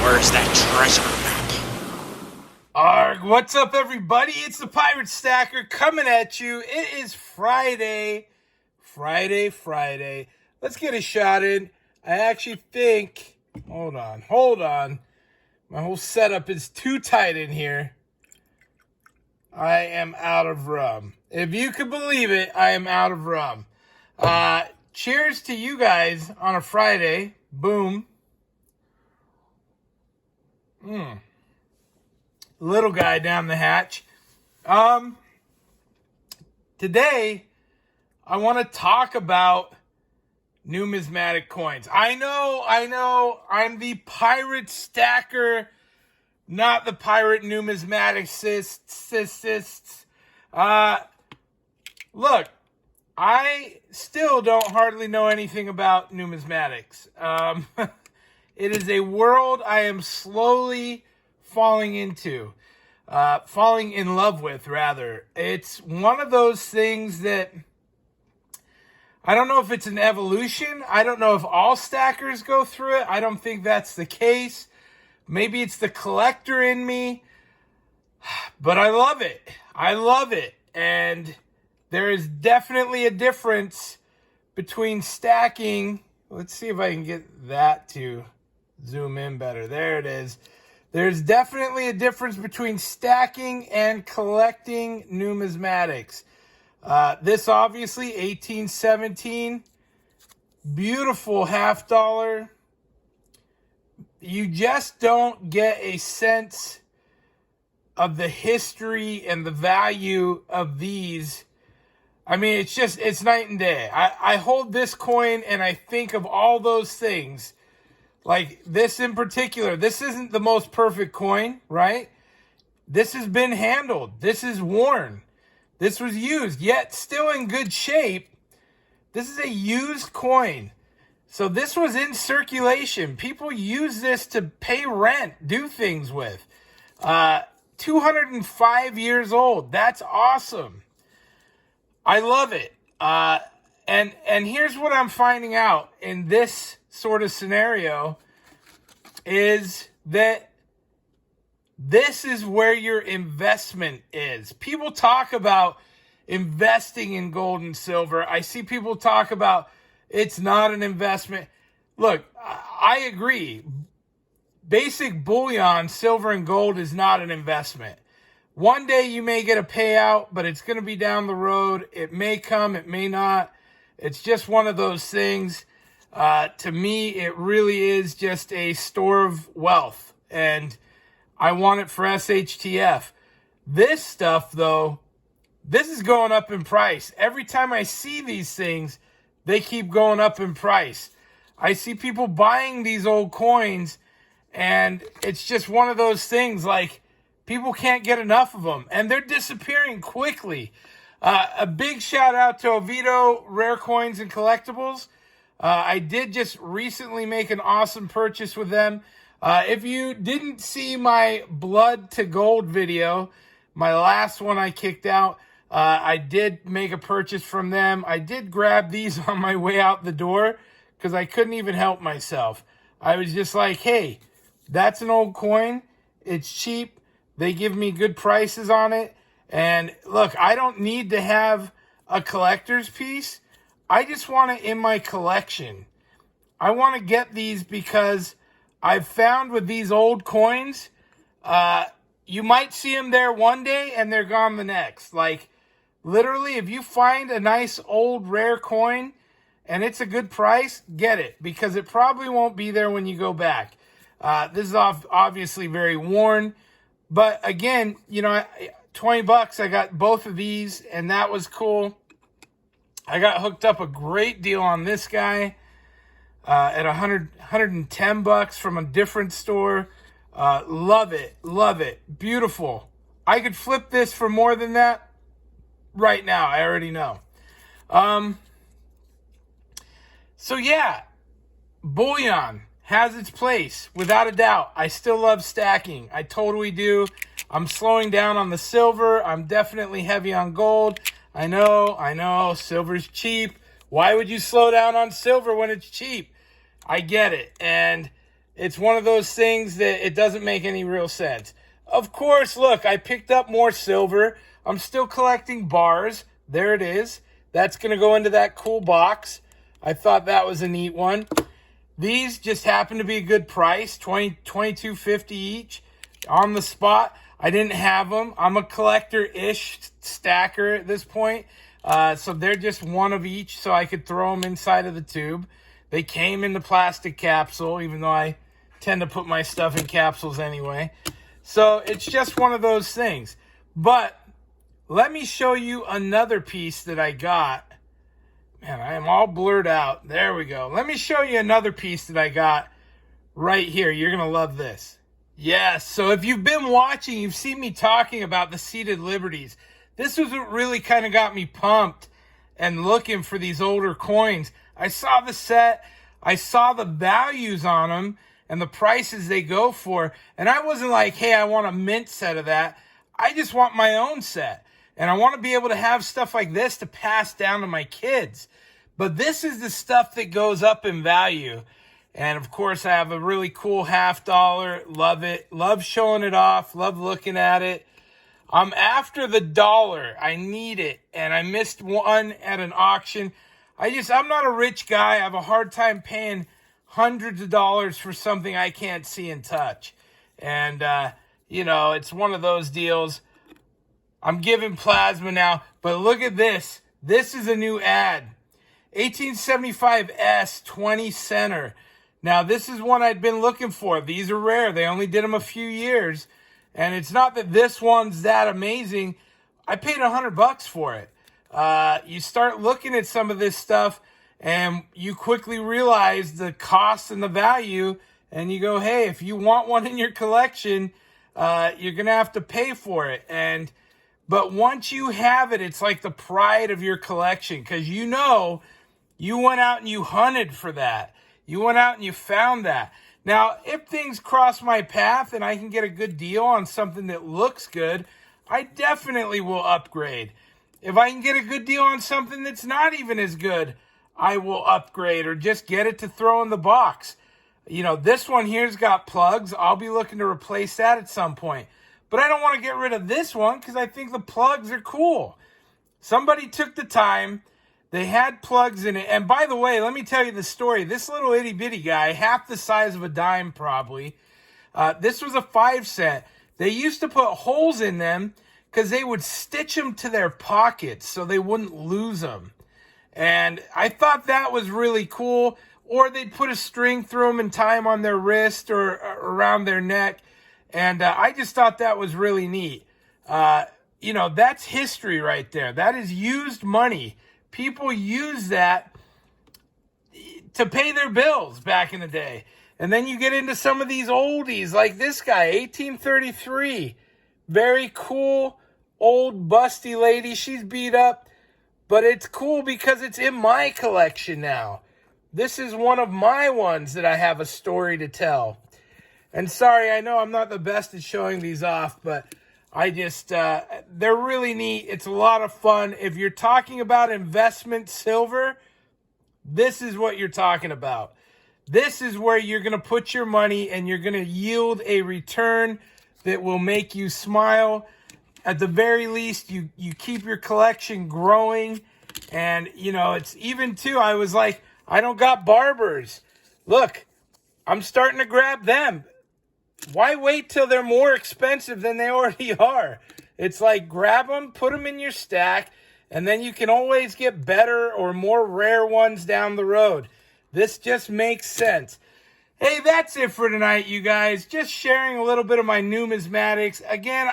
Where's that treasure map? Arg, what's up everybody? It's the Pirate Stacker coming at you. It is Friday. Let's get a shot in. I actually think, hold on. My whole setup is too tight in here. I am out of rum. If you could believe it, I am out of rum. Cheers to you guys on a Friday. Boom. Little guy down the hatch. Today, I want to talk about numismatic coins. I know, I'm the pirate stacker, not the pirate numismaticist. Look, I still don't hardly know anything about numismatics. It is a world I am slowly falling in love with, rather. It's one of those things that I don't know if it's an evolution. I don't know if all stackers go through it. I don't think that's the case. Maybe it's the collector in me, but I love it. And there is definitely a difference between stacking. Let's see if I can get that to zoom in better. There it is. There's definitely a difference between stacking and collecting numismatics. This obviously 1817, beautiful half dollar. You just don't get a sense of the history and the value of these. I mean, it's night and day. I hold this coin and I think of all those things. Like this in particular, this isn't the most perfect coin, right? This has been handled. This is worn. This was used, yet still in good shape. This is a used coin. So this was in circulation. People use this to pay rent, do things with. 205 years old. That's awesome. I love it. And here's what I'm finding out in this sort of scenario is that this is where your investment is. People talk about investing in gold and silver. I see people talk about it's not an investment. Look, I agree. Basic bullion, silver and gold is not an investment. One day you may get a payout, but it's going to be down the road. It may come, it may not. It's just one of those things. To me, it really is just a store of wealth, and I want it for SHTF. This stuff, though, this is going up in price. Every time I see these things, they keep going up in price. I see people buying these old coins, and it's just one of those things, like, people can't get enough of them, and they're disappearing quickly. A big shout out to Oviedo Rare Coins and Collectibles. I did just recently make an awesome purchase with them. If you didn't see my blood to gold video, my last one I kicked out, I did make a purchase from them. I did grab these on my way out the door because I couldn't even help myself. I was just like, hey, that's an old coin. It's cheap. They give me good prices on it. And look, I don't need to have a collector's piece. I just want it in my collection. I want to get these because I've found with these old coins, you might see them there one day and they're gone the next. Like, literally, if you find a nice old rare coin and it's a good price, get it, because it probably won't be there when you go back. This is obviously very worn. But again, you know, $20, I got both of these, and that was cool. I got hooked up a great deal on this guy at $110 from a different store. Love it. Beautiful. I could flip this for more than that right now. I already know. So yeah, bullion has its place, without a doubt. I still love stacking. I totally do. I'm slowing down on the silver. I'm definitely heavy on gold. I know, silver's cheap. Why would you slow down on silver when it's cheap? I get it. And It's one of those things that it doesn't make any real sense. Of course, look, I picked up more silver. I'm still collecting bars. There it is. That's going to go into that cool box. I thought that was a neat one. These just happen to be a good price, $22.50 each on the spot. I didn't have them. I'm a collector-ish stacker at this point. So they're just one of each, so I could throw them inside of the tube. They came in the plastic capsule, even though I tend to put my stuff in capsules anyway. So it's just one of those things. But let me show you another piece that I got. Man, I am all blurred out. There we go. Let me show you another piece that I got right here. You're going to love this. Yes, so if you've been watching, you've seen me talking about the seated Liberties. This was what really kind of got me pumped and looking for these older coins. I saw the set. I saw the values on them and the prices they go for. And I wasn't like, hey, I want a mint set of that. I just want my own set. And I want to be able to have stuff like this to pass down to my kids. But this is the stuff that goes up in value. And of course, I have a really cool $50. Love it. Love showing it off. Love looking at it. I'm after the dollar. I need it. And I missed one at an auction. I'm not a rich guy. I have a hard time paying hundreds of dollars for something I can't see and touch. And, it's one of those deals. I'm giving plasma now, but look at this. This is a new ad. 1875 S 20 center. Now, this is one I'd been looking for. These are rare. They only did them a few years. And it's not that this one's that amazing. I paid $100 for it. You start looking at some of this stuff, and you quickly realize the cost and the value, and you go, hey, if you want one in your collection, you're going to have to pay for it. But once you have it, it's like the pride of your collection, because you went out and you hunted for that. You went out and you found that. Now, if things cross my path and I can get a good deal on something that looks good, I definitely will upgrade. If I can get a good deal on something that's not even as good, I will upgrade or just get it to throw in the box. This one here's got plugs. I'll be looking to replace that at some point. But I don't want to get rid of this one because I think the plugs are cool. Somebody took the time. They had plugs in it. And by the way, let me tell you the story. This little itty bitty guy, half the size of a dime probably. This was a 5 cent. They used to put holes in them because they would stitch them to their pockets so they wouldn't lose them. And I thought that was really cool. Or they'd put a string through them and tie them on their wrist or around their neck. And I just thought that was really neat. That's history right there. That is used money. People use that to pay their bills back in the day. And then you get into some of these oldies like this guy, 1833. Very cool, old busty lady. She's beat up, but it's cool because it's in my collection now. This is one of my ones that I have a story to tell. And sorry, I know I'm not the best at showing these off, but they're really neat. It's a lot of fun. If you're talking about investment silver, this is what you're talking about. This is where you're going to put your money and you're going to yield a return that will make you smile. At the very least, you keep your collection growing. And, it's even too, I was like, I don't got barbers. Look, I'm starting to grab them. Why wait till they're more expensive than they already are? It's like grab them, put them in your stack, and then you can always get better or more rare ones down the road. This just makes sense. Hey, that's it for tonight, you guys. Just sharing a little bit of my numismatics. Again,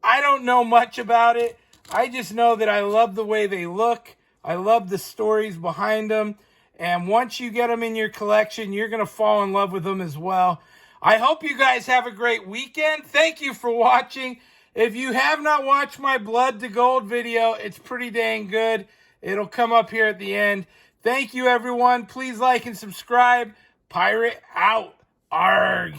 I don't know much about it. I just know that I love the way they look. I love the stories behind them. And once you get them in your collection, you're going to fall in love with them as well. I hope you guys have a great weekend. Thank you for watching. If you have not watched my Blood to Gold video, it's pretty dang good. It'll come up here at the end. Thank you, everyone. Please like and subscribe. Pirate out. Arg.